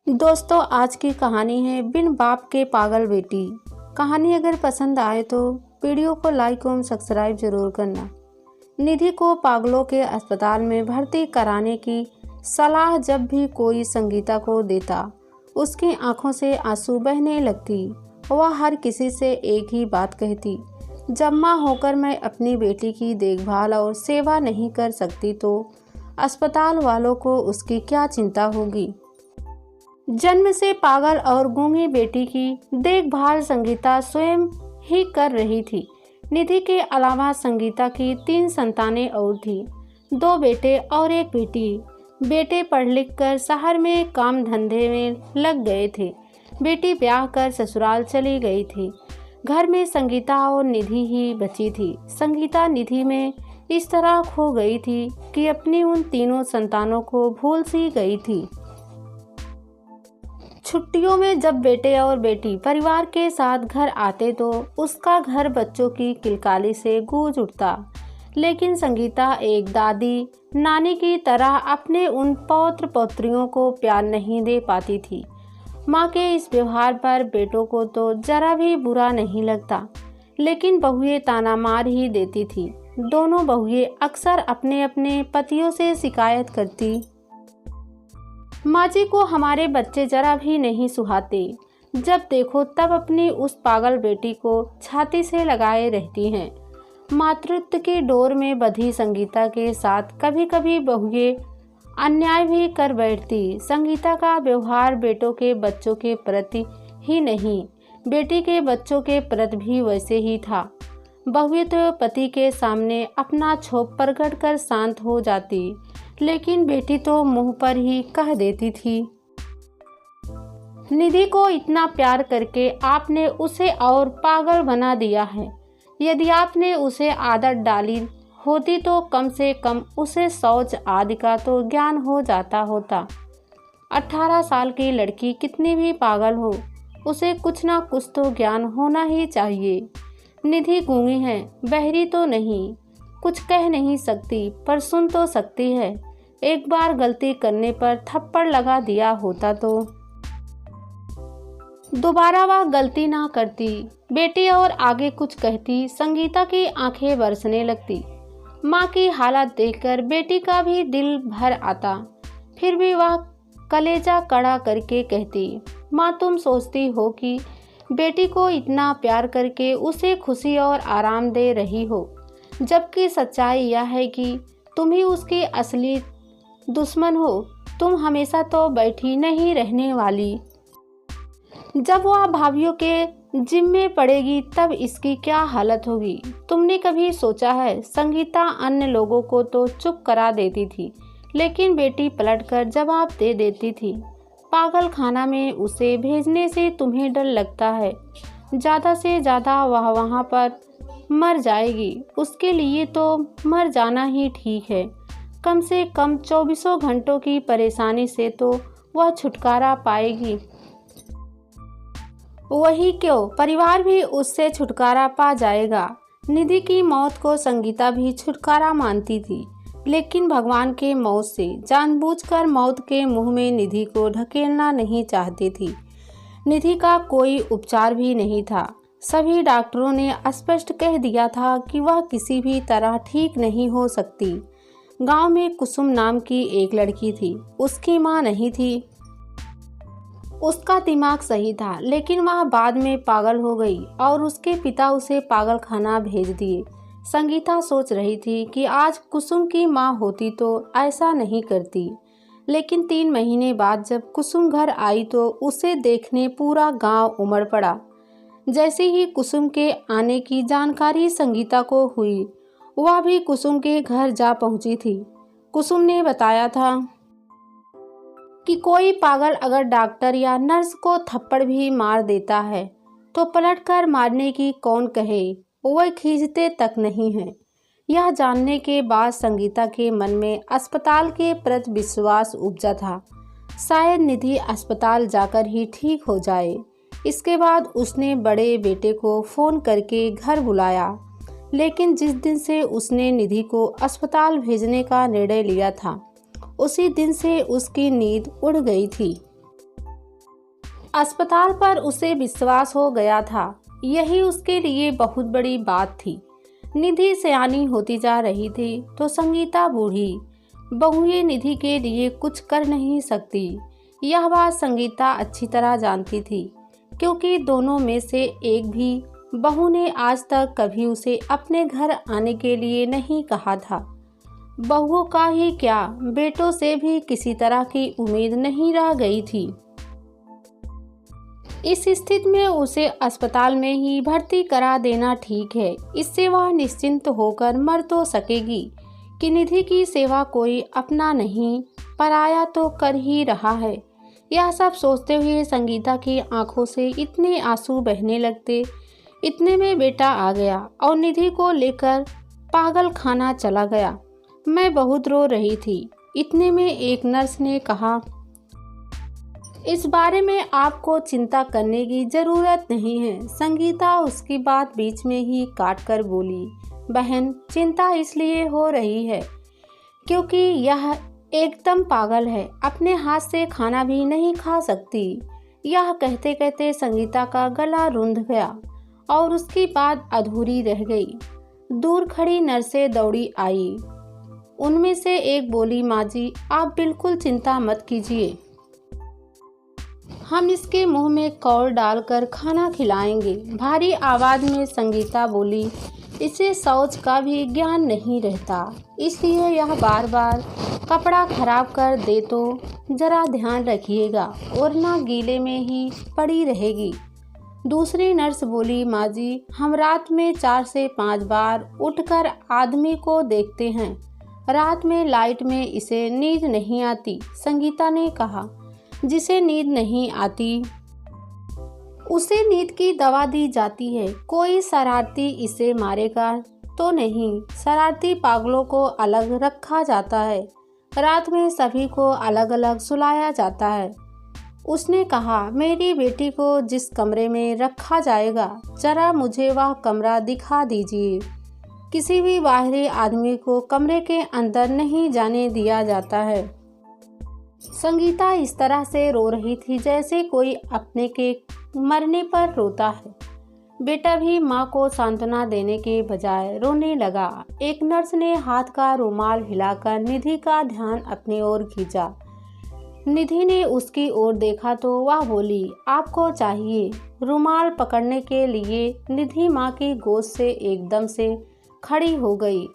दोस्तों, आज की कहानी है बिन बाप के पागल बेटी। कहानी अगर पसंद आए तो वीडियो को लाइक और सब्सक्राइब जरूर करना। निधि को पागलों के अस्पताल में भर्ती कराने की सलाह जब भी कोई संगीता को देता, उसकी आंखों से आंसू बहने लगती। वह हर किसी से एक ही बात कहती, जब माँ होकर मैं अपनी बेटी की देखभाल और सेवा नहीं कर सकती तो अस्पताल वालों को उसकी क्या चिंता होगी। जन्म से पागल और गूंगी बेटी की देखभाल संगीता स्वयं ही कर रही थी। निधि के अलावा संगीता की 3 संतानें और थी, 2 बेटे और 1 बेटी। बेटे पढ़ लिख कर शहर में काम धंधे में लग गए थे, बेटी ब्याह कर ससुराल चली गई थी। घर में संगीता और निधि ही बची थी। संगीता निधि में इस तरह खो गई थी कि अपनी उन तीनों संतानों को भूल सी गई थी। छुट्टियों में जब बेटे और बेटी परिवार के साथ घर आते तो उसका घर बच्चों की किलकाली से गूंज उठता। लेकिन संगीता एक दादी नानी की तरह अपने उन पौत्र पौत्रियों को प्यार नहीं दे पाती थी। माँ के इस व्यवहार पर बेटों को तो जरा भी बुरा नहीं लगता, लेकिन बहुएं ताना मार ही देती थी। दोनों बहुएं अक्सर अपने अपने पतियों से शिकायत करती, माँ जी को हमारे बच्चे जरा भी नहीं सुहाते। जब देखो तब अपनी उस पागल बेटी को छाती से लगाए रहती हैं। मातृत्व की डोर में बंधी संगीता के साथ कभी कभी बहुएं अन्याय भी कर बैठती। संगीता का व्यवहार बेटों के बच्चों के प्रति ही नहीं, बेटी के बच्चों के प्रति भी वैसे ही था। बहुएं तो पति के सामने अपना क्षोभ प्रकट कर शांत हो जाती, लेकिन बेटी तो मुंह पर ही कह देती थी, निधि को इतना प्यार करके आपने उसे और पागल बना दिया है। यदि आपने उसे आदत डाली होती तो कम से कम उसे शौच आदि का तो ज्ञान हो जाता होता। 18 साल की लड़की कितनी भी पागल हो, उसे कुछ ना कुछ तो ज्ञान होना ही चाहिए। निधि गूंगी है, बहरी तो नहीं, कुछ कह नहीं सकती पर सुन तो सकती है। एक बार गलती करने पर थप्पड़ लगा दिया होता तो दोबारा वह गलती ना करती। बेटी और आगे कुछ कहती, संगीता की आंखें बरसने लगती। माँ की हालत देखकर बेटी का भी दिल भर आता, फिर भी वह कलेजा कड़ा करके कहती, माँ तुम सोचती हो कि बेटी को इतना प्यार करके उसे खुशी और आराम दे रही हो, जबकि सच्चाई यह है कि तुम ही उसकी असली दुश्मन हो। तुम हमेशा तो बैठी नहीं रहने वाली। जब वह भाभियों के जिम्मे पड़ेगी तब इसकी क्या हालत होगी। तुमने कभी सोचा है? संगीता अन्य लोगों को तो चुप करा देती थी, लेकिन बेटी पलटकर जवाब दे देती थी। पागल खाना में उसे भेजने से तुम्हें डर लगता है, ज़्यादा से ज़्यादा वह वहाँ पर मर जाएगी। उसके लिए तो मर जाना ही ठीक है। कम से कम 24 घंटों की परेशानी से तो वह छुटकारा पाएगी। वही क्यों, परिवार भी उससे छुटकारा पा जाएगा। निधि की मौत को संगीता भी छुटकारा मानती थी, लेकिन भगवान के मौत से जानबूझकर मौत के मुंह में निधि को ढकेलना नहीं चाहती थी। निधि का कोई उपचार भी नहीं था। सभी डॉक्टरों ने स्पष्ट कह दिया था कि वह किसी भी तरह ठीक नहीं हो सकती। गांव में कुसुम नाम की एक लड़की थी, उसकी मां नहीं थी। उसका दिमाग सही था, लेकिन वह बाद में पागल हो गई और उसके पिता उसे पागल खाना भेज दिए। संगीता सोच रही थी कि आज कुसुम की मां होती तो ऐसा नहीं करती, लेकिन 3 महीने बाद जब कुसुम घर आई तो उसे देखने पूरा गांव उमड़ पड़ा। जैसे ही कुसुम के आने की जानकारी संगीता को हुई, वह भी कुसुम के घर जा पहुंची थी। कुसुम ने बताया था कि कोई पागल अगर डॉक्टर या नर्स को थप्पड़ भी मार देता है तो पलटकर मारने की कौन कहे, वह खींचते तक नहीं है। यह जानने के बाद संगीता के मन में अस्पताल के प्रति विश्वास उपजा था। शायद निधि अस्पताल जाकर ही ठीक हो जाए। इसके बाद उसने बड़े बेटे को फ़ोन करके घर बुलाया, लेकिन जिस दिन से उसने निधि को अस्पताल भेजने का निर्णय लिया था, उसी दिन से उसकी नींद उड़ गई थी। अस्पताल पर उसे विश्वास हो गया था। यही उसके लिए बहुत बड़ी बात थी। निधि सयानी होती जा रही थी तो संगीता बूढ़ी। बहुएं निधि के लिए कुछ कर नहीं सकती, यह बात संगीता अच्छी तरह जानती थी, क्योंकि दोनों में से एक भी बहू ने आज तक कभी उसे अपने घर आने के लिए नहीं कहा था। बहुओं का ही क्या, बेटों से भी किसी तरह की उम्मीद नहीं रह गई थी। इस स्थिति में उसे अस्पताल में ही भर्ती करा देना ठीक है। इससे वह निश्चिंत होकर मर तो सकेगी कि निधि की सेवा कोई अपना नहीं, पराया तो कर ही रहा है। यह सब सोचते हुए संगीता की आंखों से इतने आंसू बहने लगते। इतने में बेटा आ गया और निधि को लेकर पागल खाना चला गया। मैं बहुत रो रही थी। इतने में एक नर्स ने कहा, इस बारे में आपको चिंता करने की जरूरत नहीं है। संगीता उसकी बात बीच में ही काट कर बोली, बहन चिंता इसलिए हो रही है क्योंकि यह एकदम पागल है, अपने हाथ से खाना भी नहीं खा सकती। यह कहते कहते संगीता का गला रुंध गया और उसकी बात अधूरी रह गई। दूर खड़ी नर्सें दौड़ी आई। उनमें से एक बोली, माँ जी आप बिल्कुल चिंता मत कीजिए, हम इसके मुंह में कौर डालकर खाना खिलाएंगे। भारी आवाज में संगीता बोली, इसे शौच का भी ज्ञान नहीं रहता, इसलिए यह बार बार कपड़ा खराब कर दे तो जरा ध्यान रखिएगा, और ना गीले में ही पड़ी रहेगी। दूसरी नर्स बोली, माँ जी हम रात में 4 से 5 बार उठकर आदमी को देखते हैं, रात में लाइट में इसे नींद नहीं आती। संगीता ने कहा, जिसे नींद नहीं आती उसे नींद की दवा दी जाती है। कोई शरारती इसे मारेगा तो नहीं, शरारती पागलों को अलग रखा जाता है, रात में सभी को अलग अलग सुलाया जाता है। उसने कहा, मेरी बेटी को जिस कमरे में रखा जाएगा जरा मुझे वह कमरा दिखा दीजिए। किसी भी बाहरी आदमी को कमरे के अंदर नहीं जाने दिया जाता है। संगीता इस तरह से रो रही थी जैसे कोई अपने के मरने पर रोता है। बेटा भी माँ को सांत्वना देने के बजाय रोने लगा। एक नर्स ने हाथ का रुमाल हिलाकर निधि का ध्यान अपनी ओर खींचा। निधि ने उसकी ओर देखा तो वह बोली, आपको चाहिए। रुमाल पकड़ने के लिए निधि माँ की गोद से एकदम से खड़ी हो गई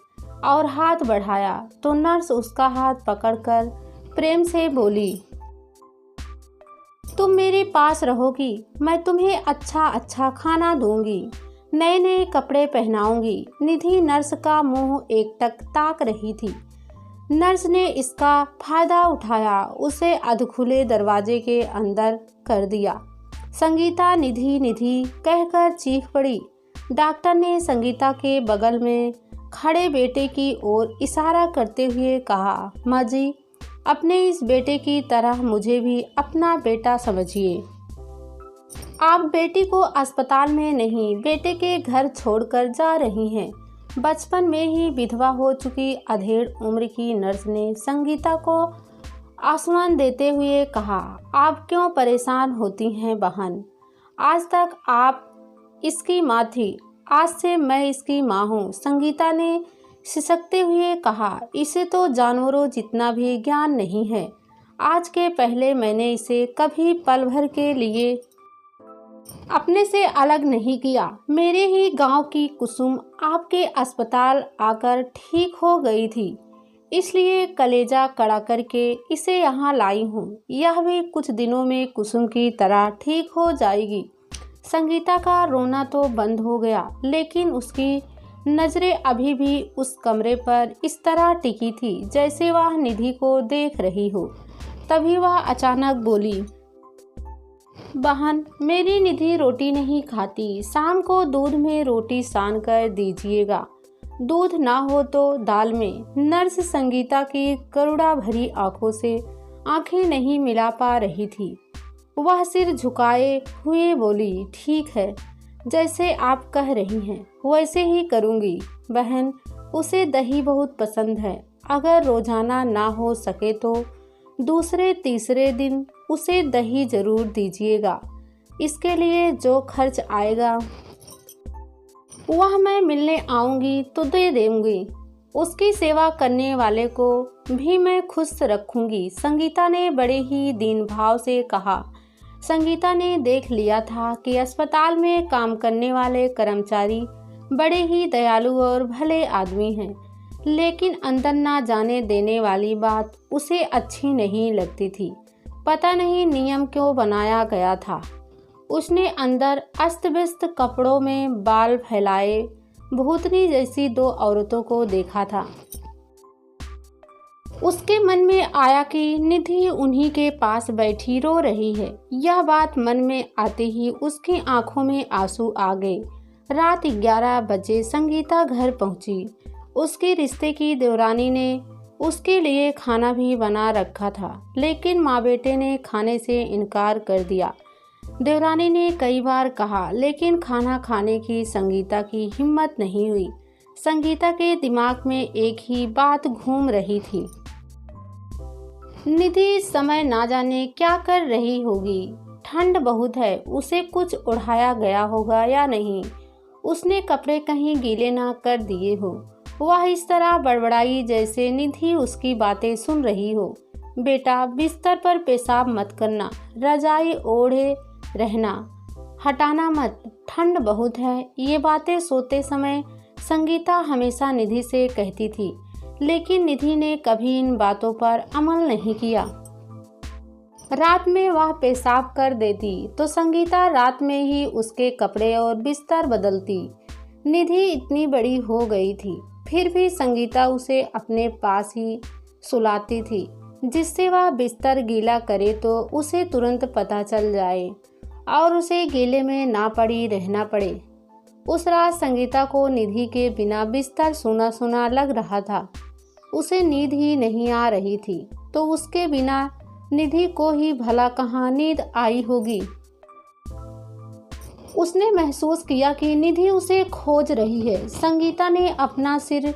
और हाथ बढ़ाया तो नर्स उसका हाथ पकड़कर प्रेम से बोली, तुम मेरे पास रहोगी, मैं तुम्हें अच्छा अच्छा खाना दूंगी, नए नए कपड़े पहनाऊंगी। निधि नर्स का मुंह एकटक ताक रही थी। नर्स ने इसका फायदा उठाया, उसे अधखुले दरवाजे के अंदर कर दिया। संगीता निधि निधि कहकर चीख पड़ी। डॉक्टर ने संगीता के बगल में खड़े बेटे की ओर इशारा करते हुए कहा, माँ जी अपने इस बेटे की तरह मुझे भी अपना बेटा समझिए। आप बेटी को अस्पताल में नहीं, बेटे के घर छोड़कर जा रही हैं। बचपन में ही विधवा हो चुकी अधेड़ उम्र की नर्स ने संगीता को आश्वासन देते हुए कहा, आप क्यों परेशान होती हैं बहन, आज तक आप इसकी माँ थी, आज से मैं इसकी माँ हूँ। संगीता ने सिसकते हुए कहा, इसे तो जानवरों जितना भी ज्ञान नहीं है। आज के पहले मैंने इसे कभी पल भर के लिए अपने से अलग नहीं किया। मेरे ही गांव की कुसुम आपके अस्पताल आकर ठीक हो गई थी, इसलिए कलेजा कड़ा करके इसे यहाँ लाई हूँ। यह भी कुछ दिनों में कुसुम की तरह ठीक हो जाएगी। संगीता का रोना तो बंद हो गया, लेकिन उसकी नजरें अभी भी उस कमरे पर इस तरह टिकी थी जैसे वह निधि को देख रही हो। तभी वह अचानक बोली, बहन मेरी निधि रोटी नहीं खाती, शाम को दूध में रोटी सान कर दीजिएगा, दूध ना हो तो दाल में। नर्स संगीता की करुणा भरी आंखों से आंखें नहीं मिला पा रही थी। वह सिर झुकाए हुए बोली, ठीक है, जैसे आप कह रही हैं वैसे ही करूँगी। बहन उसे दही बहुत पसंद है, अगर रोजाना ना हो सके तो दूसरे तीसरे दिन उसे दही जरूर दीजिएगा। इसके लिए जो खर्च आएगा वह मैं मिलने आऊंगी तो दे दूंगी। उसकी सेवा करने वाले को भी मैं खुश रखूंगी, संगीता ने बड़े ही दीन भाव से कहा। संगीता ने देख लिया था कि अस्पताल में काम करने वाले कर्मचारी बड़े ही दयालु और भले आदमी हैं, लेकिन अंदर ना जाने देने वाली बात उसे अच्छी नहीं लगती थी। पता नहीं नियम क्यों बनाया गया था। उसने अंदर अस्त व्यस्त कपड़ों में बाल फैलाए भूतनी जैसी दो औरतों को देखा था। उसके मन में आया कि निधि उन्हीं के पास बैठी रो रही है। यह बात मन में आते ही उसकी आंखों में आंसू आ गए। रात 11 बजे संगीता घर पहुंची। उसके रिश्ते की देवरानी ने उसके लिए खाना भी बना रखा था, लेकिन माँ बेटे ने खाने से इनकार कर दिया। देवरानी ने कई बार कहा, लेकिन खाना खाने की संगीता की हिम्मत नहीं हुई। संगीता के दिमाग में एक ही बात घूम रही थी, निधि इस समय ना जाने क्या कर रही होगी। ठंड बहुत है, उसे कुछ उड़ाया गया होगा या नहीं। उसने कपड़े कहीं गीले ना कर दिए हो। वह इस तरह बड़बड़ाई जैसे निधि उसकी बातें सुन रही हो। बेटा, बिस्तर पर पेशाब मत करना, रजाई ओढ़े रहना, हटाना मत, ठंड बहुत है। ये बातें सोते समय संगीता हमेशा निधि से कहती थी, लेकिन निधि ने कभी इन बातों पर अमल नहीं किया। रात में वह पेशाब कर देती तो संगीता रात में ही उसके कपड़े और बिस्तर बदलती। निधि इतनी बड़ी हो गई थी, फिर भी संगीता उसे अपने पास ही सुलाती थी, जिससे वह बिस्तर गीला करे तो उसे तुरंत पता चल जाए और उसे गीले में ना पड़ी रहना पड़े। उस रात संगीता को निधि के बिना बिस्तर सूना सूना लग रहा था। उसे नींद ही नहीं आ रही थी, तो उसके बिना निधि को ही भला कहाँ नींद आई होगी। उसने महसूस किया कि निधि उसे खोज रही है। संगीता ने अपना सिर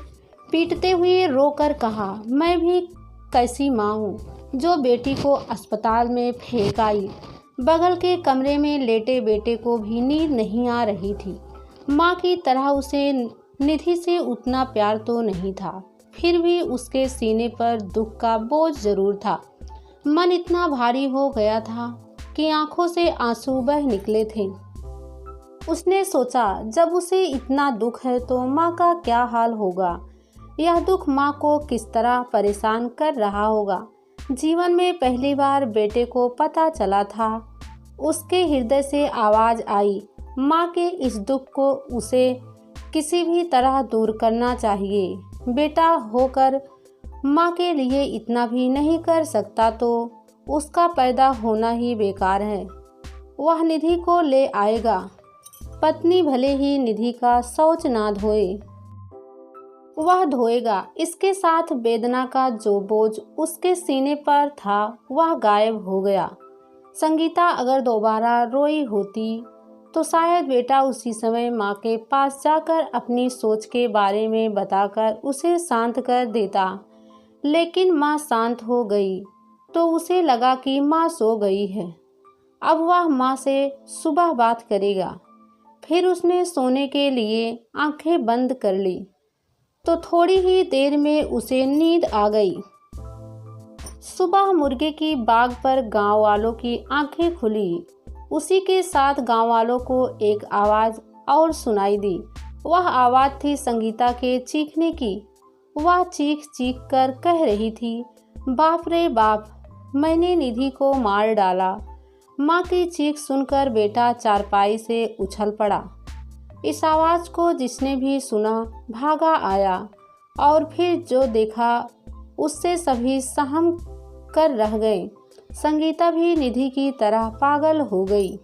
पीटते हुए रोकर कहा, मैं भी कैसी माँ हूँ जो बेटी को अस्पताल में फेंक आई। बगल के कमरे में लेटे बेटे को भी नींद नहीं आ रही थी। माँ की तरह उसे निधि से उतना प्यार तो नहीं था, फिर भी उसके सीने पर दुख का बोझ जरूर था। मन इतना भारी हो गया था कि आंखों से आंसू बह निकले थे। उसने सोचा, जब उसे इतना दुख है तो माँ का क्या हाल होगा। यह दुख माँ को किस तरह परेशान कर रहा होगा। जीवन में पहली बार बेटे को पता चला था। उसके हृदय से आवाज आई, माँ के इस दुख को उसे किसी भी तरह दूर करना चाहिए। बेटा होकर माँ के लिए इतना भी नहीं कर सकता तो उसका पैदा होना ही बेकार है। वह निधि को ले आएगा। पत्नी भले ही निधि का शौच ना धोए, वह धोएगा। इसके साथ वेदना का जो बोझ उसके सीने पर था वह गायब हो गया। संगीता अगर दोबारा रोई होती तो शायद बेटा उसी समय माँ के पास जाकर अपनी सोच के बारे में बताकर उसे शांत कर देता, लेकिन माँ शांत हो गई तो उसे लगा कि माँ सो गई है। अब वह माँ से सुबह बात करेगा। फिर उसने सोने के लिए आंखें बंद कर ली तो थोड़ी ही देर में उसे नींद आ गई। सुबह मुर्गे की बाग पर गांव वालों की आंखें खुली। उसी के साथ गांव वालों को एक आवाज़ और सुनाई दी। वह आवाज़ थी संगीता के चीखने की। वह चीख चीख कर कह रही थी, बाप रे बाप, मैंने निधि को मार डाला। माँ की चीख सुनकर बेटा चारपाई से उछल पड़ा। इस आवाज़ को जिसने भी सुना भागा आया और फिर जो देखा उससे सभी सहम कर रह गए। संगीता भी निधि की तरह पागल हो गई।